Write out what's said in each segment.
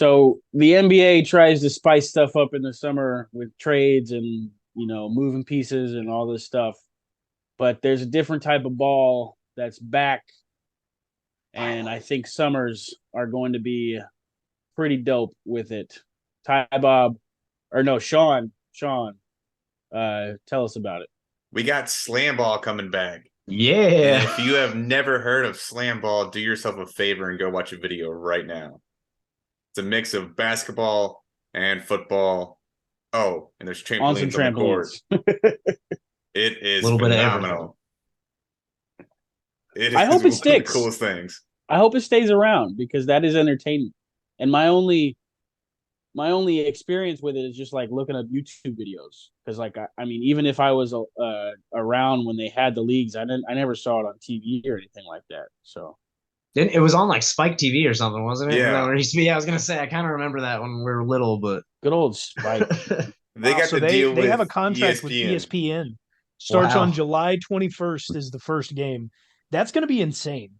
So the NBA tries to spice stuff up in the summer with trades and moving pieces and all this stuff. But there's a different type of ball that's back, and I think summers are going to be pretty dope with it. Ty Bob, or no, Sean, tell us about it. We got slam ball coming back. And Yeah. if you have never heard of slam ball, do yourself a favor and go watch a video right now. It's a mix of basketball and football. Oh, and there's On some trampolines on the court. trampolines. It A is little bit of everything. phenomenal. It I is hope it one of the sticks. coolest things. I hope it stays around because that is entertainment. And my only experience with it is just like looking at YouTube videos because I mean even if I was around when they had the leagues, I never saw it on TV or anything like that. So It was on like Spike TV or something, wasn't it? Was that Yeah. where it used to be? Yeah, I was gonna say I kind of remember that when we were little, but good old Spike. They Wow, got so the deal they have a with contract with ESPN. ESPN. Starts Wow. on July 21st is the first game. That's going to be insane.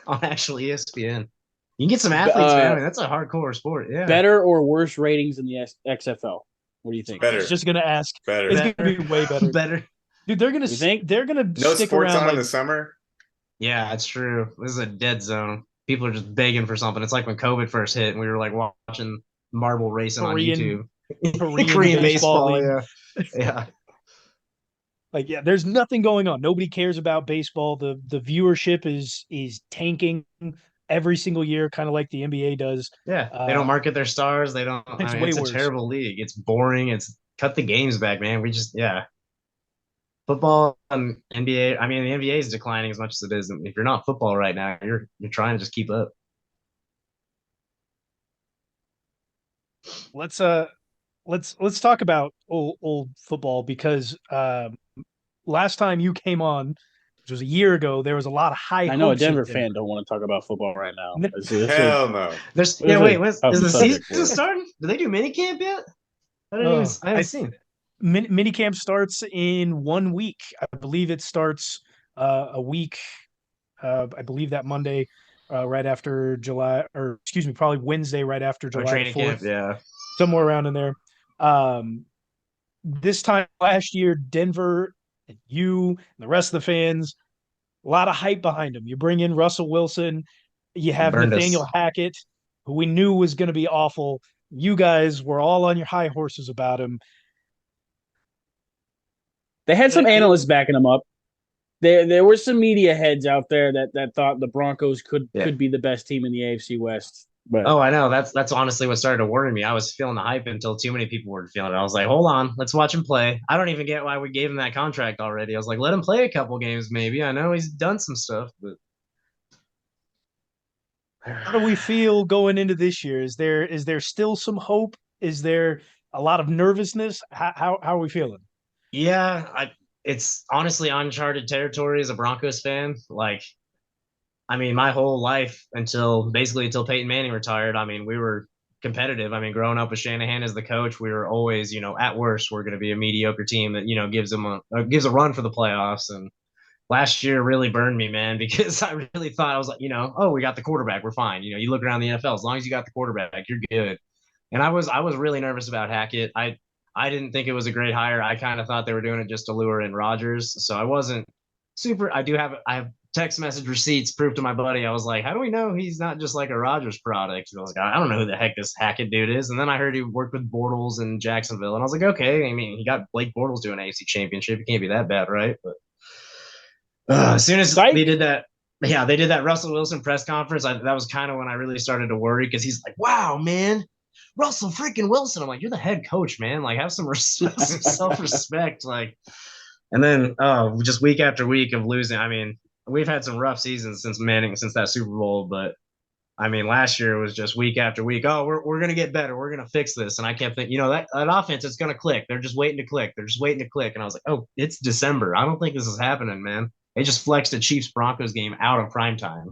on actual ESPN. You can get some athletes, man. I mean, that's a hardcore sport. Yeah. Better or worse ratings in the XFL? What do you think? I Better. was just going to ask. Better. It's going to be way better. Better. Dude, they're going You think? to they're going to No stick sports around on in like the summer. Yeah, it's true. This is a dead zone. People are just begging for something. It's like when COVID first hit and we were like watching marble racing on YouTube. Korean baseball league. Yeah. Yeah. Like, yeah, there's nothing going on. Nobody cares about baseball. The viewership is tanking every single year, kind of like the NBA does. Yeah. They don't market their stars. They don't. It's I mean, way it's a worse. terrible league. It's boring. It's cut the games back, man. We just, yeah. Football and NBA. I mean, the NBA is declining as much as it is. If you're not football right now, you're trying to just keep up. Let's talk about old football because last time you came on, which was a year ago, there was a lot of high I know a hopes in Denver Denver. fan don't want to talk about football right now. Hell no. There's There's wait, a is tough the subject season for it. starting? Do they do mini camp yet? I haven't seen. Minicamp starts in 1 week. I believe it starts a week. I believe that Monday, right after July, or excuse me, probably Wednesday, right after July Training 4th, camp, yeah. somewhere around in there. This time last year, Denver and you and the rest of the fans, a lot of hype behind him. You bring in Russell Wilson, you have Burned Nathaniel us. Hackett, who we knew was going to be awful. You guys were all on your high horses about him. They had some analysts backing them up. There were some media heads out there that thought the Broncos could be the best team in the AFC West. But Oh, I know. That's honestly what started to worry me. I was feeling the hype until too many people were feeling it. I was like, hold on, let's watch him play. I don't even get why we gave him that contract already. I was like, let him play a couple games, maybe. I know he's done some stuff, but How do we feel going into this year? Is there still some hope? Is there a lot of nervousness? How are we feeling? yeah, it's honestly uncharted territory as a Broncos fan. Like, I mean, my whole life until Peyton Manning retired, I mean, we were competitive. I mean, growing up with Shanahan as the coach, we were always, at worst, we're going to be a mediocre team that, gives a run for the playoffs. And last year really burned me, man, because I really thought I was like, oh, we got the quarterback, we're fine. You look around the NFL, as long as you got the quarterback, you're good. And I was really nervous about Hackett. I didn't think it was a great hire. I kind of thought they were doing it just to lure in Rodgers. So I wasn't super. I have text message receipts, proof to my buddy. I was like, how do we know he's not just like a Rodgers product? And I was like, I don't know who the heck this Hackett dude is. And then I heard he worked with Bortles in Jacksonville, and I was like, okay. I mean, he got Blake Bortles doing an AFC Championship. It can't be that bad, right? But as soon as they did that, yeah, they did that Russell Wilson press conference. That was kind of when I really started to worry because he's like, wow, man. Russell freaking Wilson. I'm like, you're the head coach, man. Like, have some self-respect. Like, and then just week after week of losing. I mean, we've had some rough seasons since that Super Bowl, but I mean, last year was just week after week. Oh, we're gonna get better. We're gonna fix this. And I kept thinking, that offense is gonna click. They're just waiting to click. They're just waiting to click. And I was like, oh, it's December. I don't think this is happening, man. They just flexed a Chiefs Broncos game out of prime time.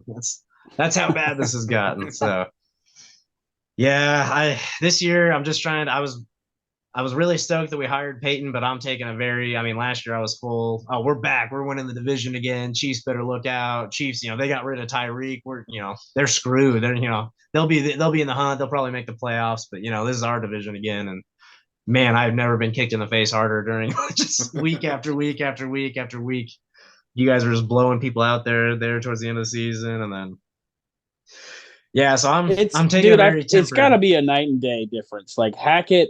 That's how bad this has gotten. So. Yeah, this year I'm just trying. I was really stoked that we hired Peyton, but I'm taking a very, I mean, last year I was full, oh, we're back. We're winning the division again. Chiefs better look out. Chiefs, they got rid of Tyreek. They're screwed. They'll be in the hunt. They'll probably make the playoffs, but this is our division again. And man, I've never been kicked in the face harder during just week after week after week after week. You guys are just blowing people out there towards the end of the season. And then, yeah, so I'm taking a very it's got tempered. to be a night and day difference. Like Hackett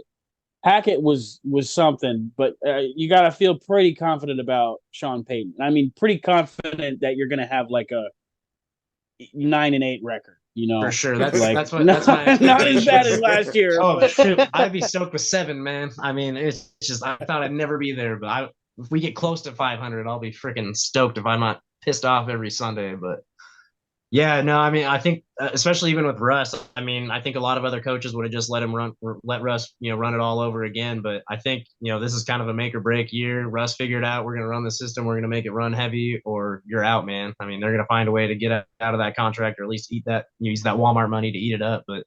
was something, but you got to feel pretty confident about Sean Payton. I mean, pretty confident that you're going to have like a 9-8 record. For sure. Like That's my not as bad as expectation. last year. Oh shoot, I'd be stoked with 7, man. I mean, it's just I thought I'd never be there, but if we get close to 500, I'll be freaking stoked if I'm not pissed off every Sunday. But yeah, no, I mean, I think especially even with Russ, I mean, I think a lot of other coaches would have just let Russ, run it all over again. But I think this is kind of a make or break year. Russ figured out we're going to run the system, we're going to make it run heavy, or you're out, man. I mean, they're going to find a way to get out of that contract, or at least use that Walmart money to eat it up. But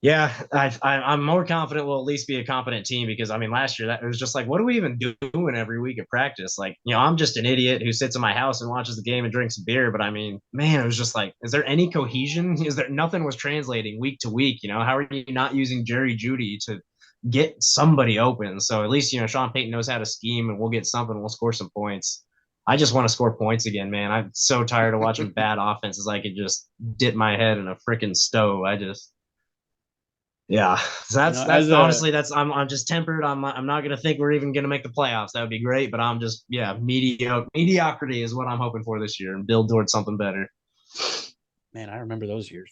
yeah, I'm more confident we'll at least be a competent team because I mean last year that it was just like what are we even doing every week at practice? Like I'm just an idiot who sits in my house and watches the game and drinks beer. But I mean, man, it was just like, is there any cohesion? Is there nothing was translating week to week? How are you not using Jerry Judy to get somebody open? So at least Sean Payton knows how to scheme and we'll get something. We'll score some points. I just want to score points again, man. I'm so tired of watching bad offenses. I could just dip my head in a freaking stove. Yeah, so that's honestly I'm just tempered. I'm not gonna think we're even gonna make the playoffs. That would be great, but I'm just mediocrity is what I'm hoping for this year and build towards something better. Man, I remember those years.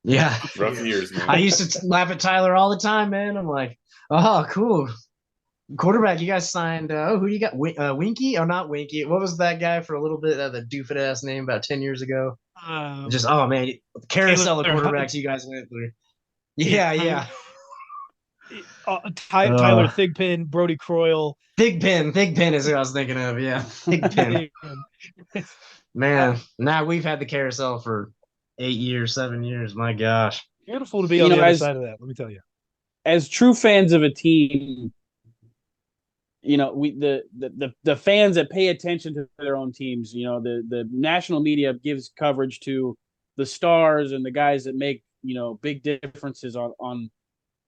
Yeah, Rough years, man. I used to laugh at Tyler all the time, man. I'm like, oh, cool. Quarterback, you guys signed. Who do you got? Winky? Oh, not Winky. What was that guy for a little bit? The doofus ass name about 10 years ago. Just oh man, carousel of quarterbacks you guys went through. Yeah. Tyler Thigpen, Brody Croyle. Thigpen is who I was thinking of. Yeah, Thigpen. Man, now we've had the carousel for 8 years, 7 years. My gosh, beautiful to be on the other side of that. Let me tell you. As true fans of a team, the fans that pay attention to their own teams, the national media gives coverage to the stars and the guys that make big differences on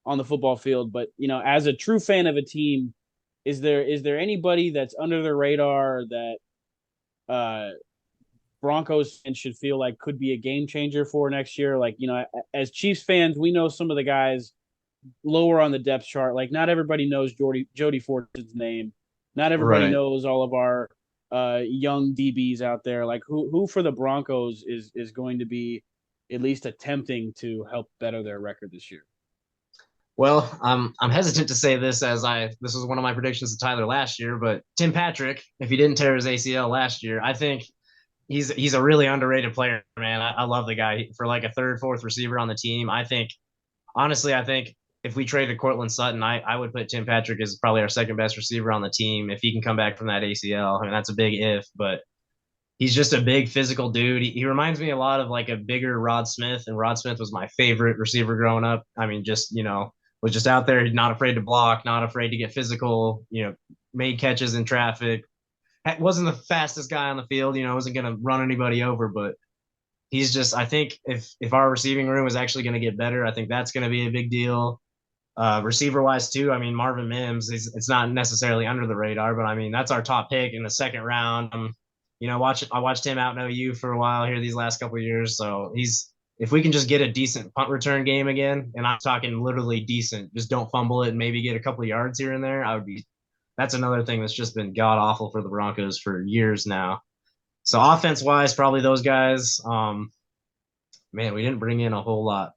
the football field. But as a true fan of a team, is there anybody that's under the radar that Broncos fans should feel like could be a game changer for next year? Like as Chiefs fans, we know some of the guys lower on the depth chart. Like not everybody knows Jody Fortson's name. Not everybody knows all of our young DBs out there. Like who for the Broncos is going to be at least attempting to help better their record this year? Well, I'm hesitant to say this this was one of my predictions to Tyler last year, but Tim Patrick, if he didn't tear his ACL last year, I think he's a really underrated player, man. I love the guy for like a third, fourth receiver on the team. Honestly, I think if we traded Cortland Sutton, I would put Tim Patrick as probably our second best receiver on the team if he can come back from that ACL. I mean, that's a big if, but he's just a big physical dude. He reminds me a lot of like a bigger Rod Smith, and Rod Smith was my favorite receiver growing up. I mean, just, was just out there, not afraid to block, not afraid to get physical, made catches in traffic. Wasn't the fastest guy on the field, wasn't going to run anybody over, but he's just, I think if our receiving room is actually going to get better, I think that's going to be a big deal. Receiver wise too, I mean, Marvin Mims, it's not necessarily under the radar, but I mean, that's our top pick in the second round. I watched him out in OU for a while here these last couple of years. So if we can just get a decent punt return game again, and I'm talking literally decent, just don't fumble it and maybe get a couple of yards here and there, that's another thing that's just been god awful for the Broncos for years now. So offense wise, probably those guys. Man, we didn't bring in a whole lot.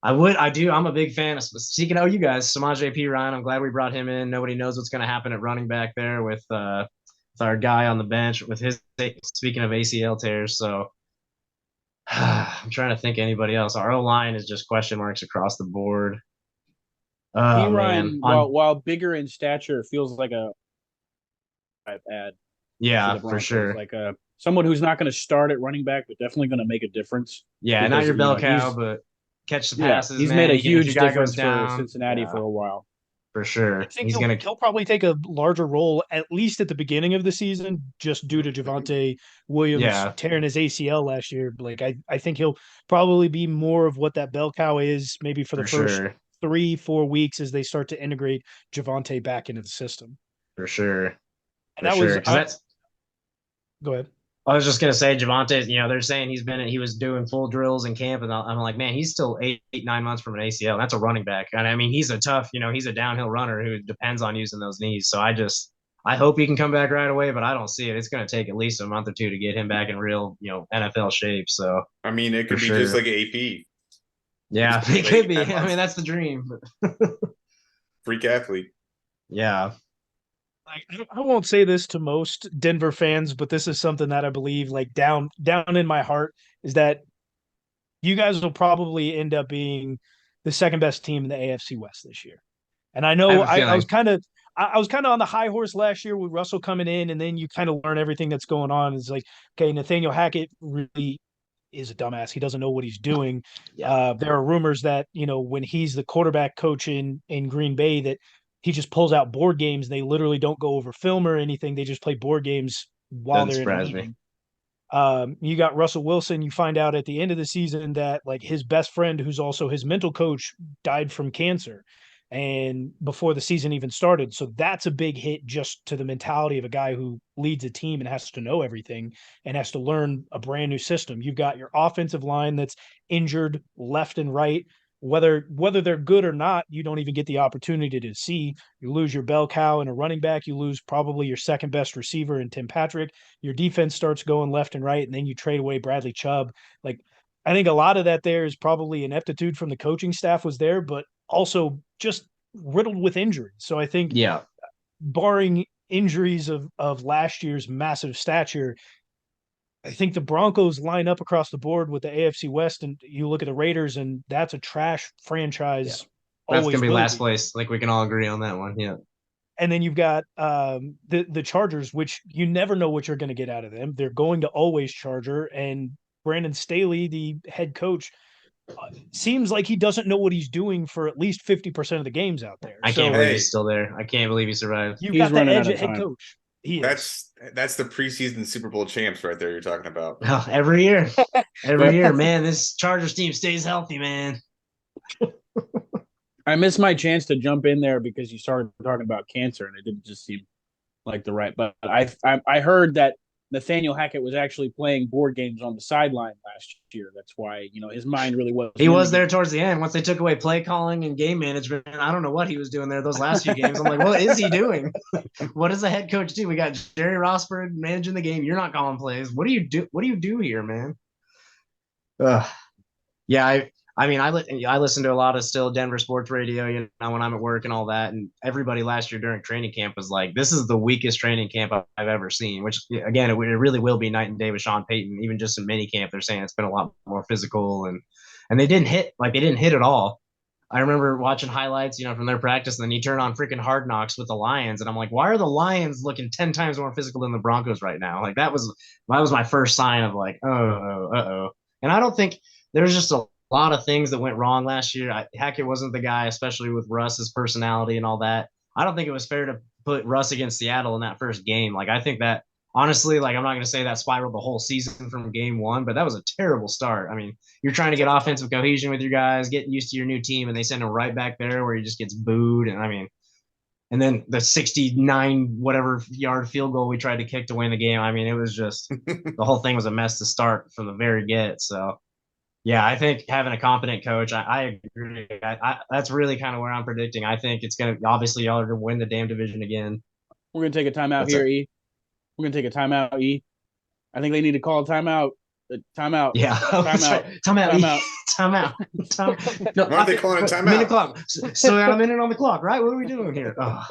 I'm a big fan of, speaking of you guys, Samaje Perine. I'm glad we brought him in. Nobody knows what's going to happen at running back there with our guy on the bench with his, speaking of ACL tears. So I'm trying to think anybody else. Our O-line is just question marks across the board. Perine, while bigger in stature, feels like a add. Yeah, for sure. Like someone who's not going to start at running back, but definitely going to make a difference. Yeah, not your bell cow, but catch the Yeah, passes, he's man. made a If your huge guy goes difference for down, Cincinnati yeah, for a while. for I sure. think He's gonna. he'll probably take a larger role at least at the beginning of the season, just due to Javonte Williams Yeah, tearing his ACL last year. Like I think he'll probably be more of what that bell cow is, maybe for the for first sure, 3-4 weeks as they start to integrate Javonte back into the system. for sure, And for that sure. was Because that's. go ahead. I was just gonna say Javante. They're saying he was doing full drills in camp, and I'm like, man, he's still 8, 9 months from an ACL. That's a running back, and I mean, he's a tough. He's a downhill runner who depends on using those knees. So I hope he can come back right away, but I don't see it. It's going to take at least a month or two to get him back in real, NFL shape. So I mean, it for could be sure. just like AP. Yeah, Just it could be. 8, 9 I mean, months. that's the dream. Freak athlete. Yeah, I won't say this to most Denver fans, but this is something that I believe, like down in my heart, is that you guys will probably end up being the second best team in the AFC West this year. And I I have know a feeling. I was kind of on the high horse last year with Russell coming in, and then you kind of learn everything that's going on. It's like, okay, Nathaniel Hackett really is a dumbass. He doesn't know what he's doing. Yeah, There are rumors that, when he's the quarterback coach in Green Bay, that he just pulls out board games. They literally don't go over film or anything. They just play board games while doesn't they're in a surprise me. meeting. You got Russell Wilson. You find out at the end of the season that like his best friend, who's also his mental coach, died from cancer, and before the season even started. So that's a big hit just to the mentality of a guy who leads a team and has to know everything and has to learn a brand new system. You've got your offensive line that's injured left and right. Whether they're good or not, you don't even get the opportunity to see. You lose your bell cow and a running back. You lose probably your second best receiver in Tim Patrick. Your defense starts going left and right, and then you trade away Bradley Chubb. Like, I think a lot of that there is probably ineptitude from the coaching staff was there, but also just riddled with injuries. So I think, Yeah, barring injuries of last year's massive stature, I think the Broncos line up across the board with the AFC West, and you look at the Raiders, and that's a trash yeah. franchise. That's Always gonna be will last be. place. Like we can all agree on that one. Yeah, And then you've got the Chargers, which you never know what you're going to get out of them. They're going to always Charger, and Brandon Staley, the head coach, seems like he doesn't know what he's doing for at least 50% of the games out there. I So can't believe Hey. he's still there. I can't believe he survived. you've He's got the running edge out at of head time. coach. He is. That's the preseason Super Bowl champs right there you're talking about. Oh, every year, every But year, man. This Chargers team stays healthy, man. I missed my chance to jump in there because you started talking about cancer, and it didn't just seem like the right. But I heard that Nathaniel Hackett was actually playing board games on the sideline last year. That's why his mind really was. He was there towards the end. Once they took away play calling and game management, I don't know what he was doing there those last few games. I'm like, what is he doing? What does the head coach do? We got Jerry Rossburg managing the game. You're not calling plays. What do you do? What do you do here, man? Ugh. Yeah, I mean, I listen to a lot of still Denver sports radio, when I'm at work and all that. And everybody last year during training camp was like, "This is the weakest training camp I've ever seen." Which, again, it really will be night and day with Sean Payton. Even just in mini camp, they're saying it's been a lot more physical, and they didn't hit at all. I remember watching highlights, from their practice, and then you turn on freaking Hard Knocks with the Lions, and I'm like, why are the Lions looking 10 times more physical than the Broncos right now? Like that was my first sign of like, oh. And I don't think there's just a lot of things that went wrong last year. Hackett wasn't the guy, especially with Russ's personality and all that. I don't think it was fair to put Russ against Seattle in that first game. Like I think that honestly, like I'm not going to say that spiraled the whole season from game one, but that was a terrible start. I mean, you're trying to get offensive cohesion with your guys, getting used to your new team, and they send him right back there where he just gets booed. And I mean, and then the 69 whatever yard field goal we tried to kick to win the game. I mean, it was just the whole thing was a mess to start from the very get. So yeah, I think having a competent coach, I agree. That's really kind of where I'm predicting. I think it's going to, obviously, y'all are going to win the damn division again. We're gonna take a timeout What's here, up? E. We're gonna take a timeout, E. I think they need to call a timeout. Timeout. Yeah. Time out. Time out. Time out. Time out. No, Why aren't they calling a timeout? Minute clock. Still got a minute on the clock, right? What are we doing here? Oh,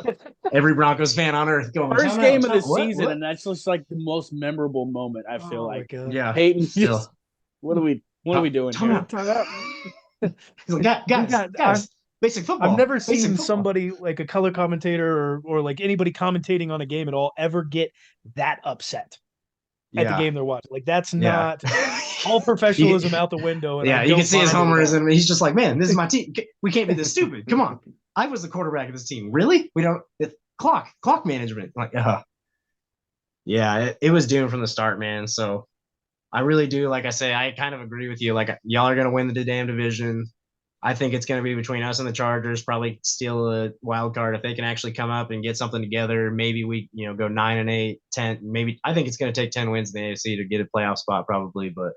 every Broncos fan on earth going. First "Timeout, game of the what? season, What?" and that's just like the most memorable moment. I feel Oh my like God. Yeah. Peyton. Still. Just, what are we doing Time here? out. Timeout. He's like, guys, basic football. I've never Basic seen football." somebody like a color commentator or like anybody commentating on a game at all ever get that upset. at the Yeah. game they're watching. Like that's Yeah. not all professionalism out the window. And Yeah, I you can don't see his mind it at homers, all. and he's just like, man, this is my team. We can't be this stupid. Come on. I was the quarterback of this team. Really? We don't. It's clock management. Like, yeah, it was doomed from the start, man. So I really do. Like I say, I kind of agree with you. Like, y'all are going to win the damn division. I think it's going to be between us and the Chargers. Probably steal a wild card if they can actually come up and get something together. Maybe we, go 9-8, 10. Maybe I think it's going to take 10 wins in the AFC to get a playoff spot, probably. But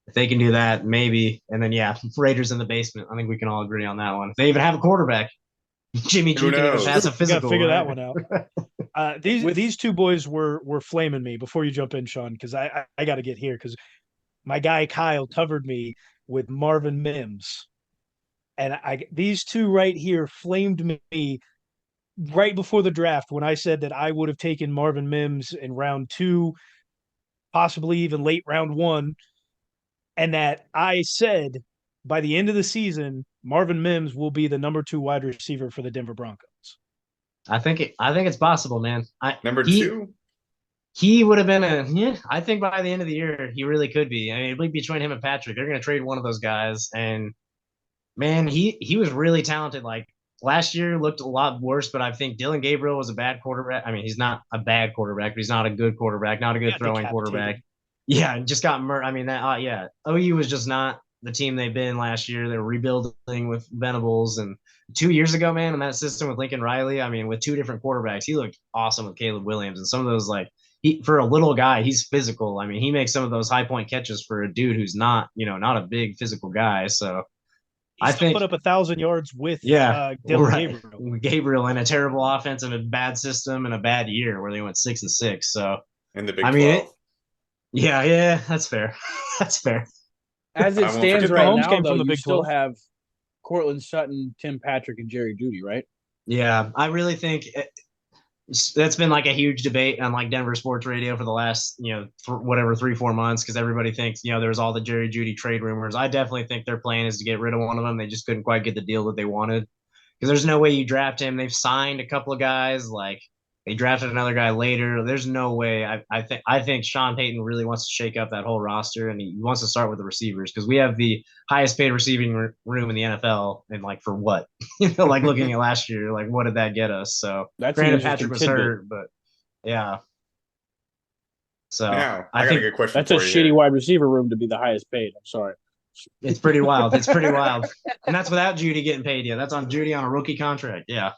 if they can do that, maybe. And then Raiders in the basement. I think we can all agree on that one. If they even have a quarterback, Jimmy G Who can even knows? pass a We got to physical. figure that right? one out. These two boys were flaming me before you jump in, Sean, because I got to get here because my guy Kyle covered me with Marvin Mims, and these two right here flamed me right before the draft when I said that I would have taken Marvin Mims in round 2, possibly even late round 1, and that I said by the end of the season Marvin Mims will be the number 2 wide receiver for the Denver Broncos. I think it's possible, man. Number 2? He would have been I think by the end of the year, he really could be. I mean, it'd be between him and Patrick. They're going to trade one of those guys. And man, he was really talented. Like last year looked a lot worse, but I think Dylan Gabriel was a bad quarterback. I mean, he's not a bad quarterback, but he's not a good quarterback, not a good throwing quarterback. Yeah, just got murdered. I mean, OU was just not the team they've been last year. They're rebuilding with Venables, and 2 years ago, man, in that system with Lincoln Riley, I mean, with 2 different quarterbacks, he looked awesome with Caleb Williams. And some of those, like, for a little guy, he's physical. I mean, he makes some of those high point catches for a dude who's not, not a big physical guy. So I think put up 1,000 yards with Dylan Gabriel in a terrible offense and a bad system and a bad year where they went 6-6. So in the Big 12. Yeah, that's fair. That's fair. As it stands right Mahomes now, came though, from the you Big still 12. have Cortland Sutton, Tim Patrick, and Jerry Jeudy, right? Yeah, I really think that's been like a huge debate on like Denver sports radio for the last, for whatever 3-4 months, because everybody thinks, there was all the Jerry Jeudy trade rumors. I definitely think their plan is to get rid of one of them. They just couldn't quite get the deal that they wanted, because there's no way you draft him. They've signed a couple of guys, like they drafted another guy later. There's no way. I think Sean Payton really wants to shake up that whole roster, and he wants to start with the receivers, because we have the highest paid receiving room in the NFL. And like, for what? Like looking at last year, like what did that get us? So granted, Patrick was hurt, but yeah. So now I got a good question. That's a shitty wide receiver room to be the highest paid. I'm sorry. It's pretty wild. It's pretty wild, and that's without Jeudy getting paid yet. That's on Jeudy on a rookie contract. Yeah.